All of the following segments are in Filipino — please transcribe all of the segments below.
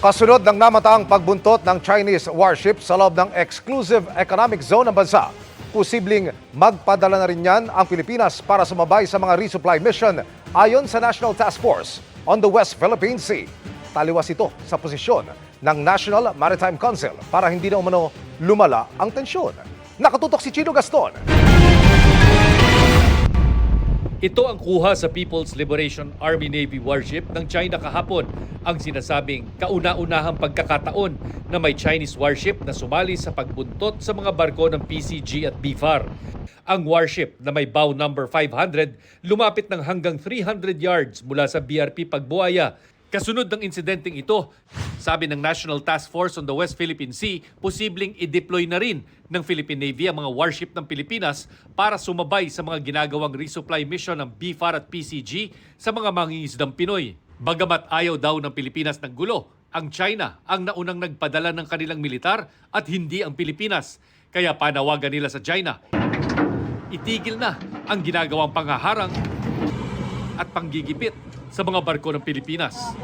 Kasunod ng namataang pagbuntot ng Chinese warship sa loob ng exclusive economic zone ng bansa, posibleng magpadala na rin yan ang Pilipinas para sumabay sa mga resupply mission ayon sa National Task Force on the West Philippine Sea. Taliwas ito sa posisyon ng National Maritime Council para hindi na umano lumala ang tensyon. Nakatutok si Chino Gaston. Ito ang kuha sa People's Liberation Army Navy warship ng China kahapon, ang sinasabing kauna-unahang pagkakataon na may Chinese warship na sumali sa pagbuntot sa mga barko ng PCG at BFAR. Ang warship na may bow number 500 lumapit ng hanggang 300 yards mula sa BRP Pagbuaya. Kasunod ng insidenteng ito, sabi ng National Task Force on the West Philippine Sea, posibleng i-deploy na rin ng Philippine Navy ang mga warship ng Pilipinas para sumabay sa mga ginagawang resupply mission ng BFAR at PCG sa mga mangingisdang Pinoy. Bagamat ayaw daw ng Pilipinas ng gulo, ang China ang naunang nagpadala ng kanilang militar at hindi ang Pilipinas. Kaya panawagan nila sa China, itigil na ang ginagawang panghaharang at panggigipit sa mga barko ng Pilipinas.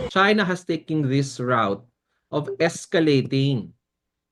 China has taken this route of escalating.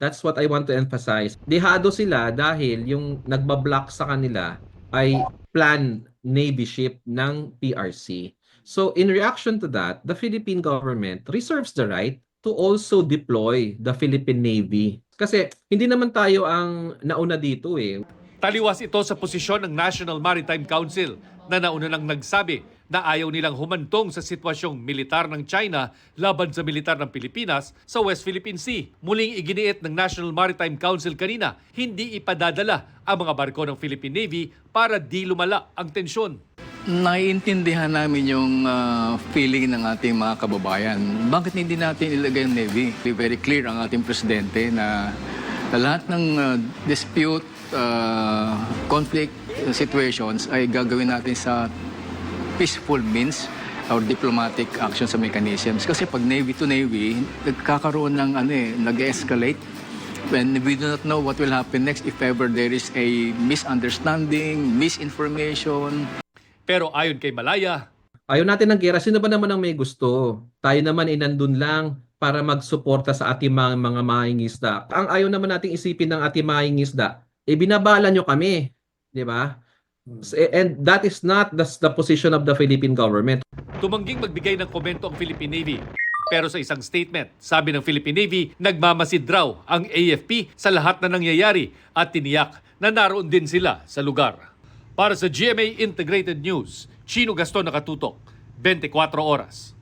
That's what I want to emphasize. Dehado sila dahil yung nagbablock sa kanila ay planned Navy ship ng PRC. So in reaction to that, the Philippine government reserves the right to also deploy the Philippine Navy. Kasi hindi naman tayo ang nauna dito eh. Taliwas ito sa posisyon ng National Maritime Council na nauna nang nagsabi na ayaw nilang humantong sa sitwasyong militar ng China laban sa militar ng Pilipinas sa West Philippine Sea. Muling iginiit ng National Maritime Council kanina, hindi ipadadala ang mga barko ng Philippine Navy para di lumala ang tensyon. Naiintindihan namin yung feeling ng ating mga kababayan. Bakit hindi natin ilagay ang Navy? Very clear ang ating presidente na lahat ng dispute, conflict situations ay gagawin natin sa peaceful means or diplomatic action sa mechanisms. Kasi pag Navy to Navy, nagkakaroon ng nag-escalate. When we do not know what will happen next if ever there is a misunderstanding, misinformation. Pero ayon kay Malaya, Ayaw natin ng gera. Sino ba naman ang may gusto? Tayo naman ay nandun lang para magsuporta sa ating mga mangingisda. Ang ayaw naman nating isipin ng ating mangingisda, binabala nyo kami. Di ba? And that is not the position of the Philippine government. tumangging magbigay ng komento ang Philippine Navy. Pero sa isang statement, sabi ng Philippine Navy, nagmamasid raw ang AFP sa lahat na nangyayari at tiniyak na naroon din sila sa lugar. Para sa GMA Integrated News, Chino Gaston nakatutok, 24 oras.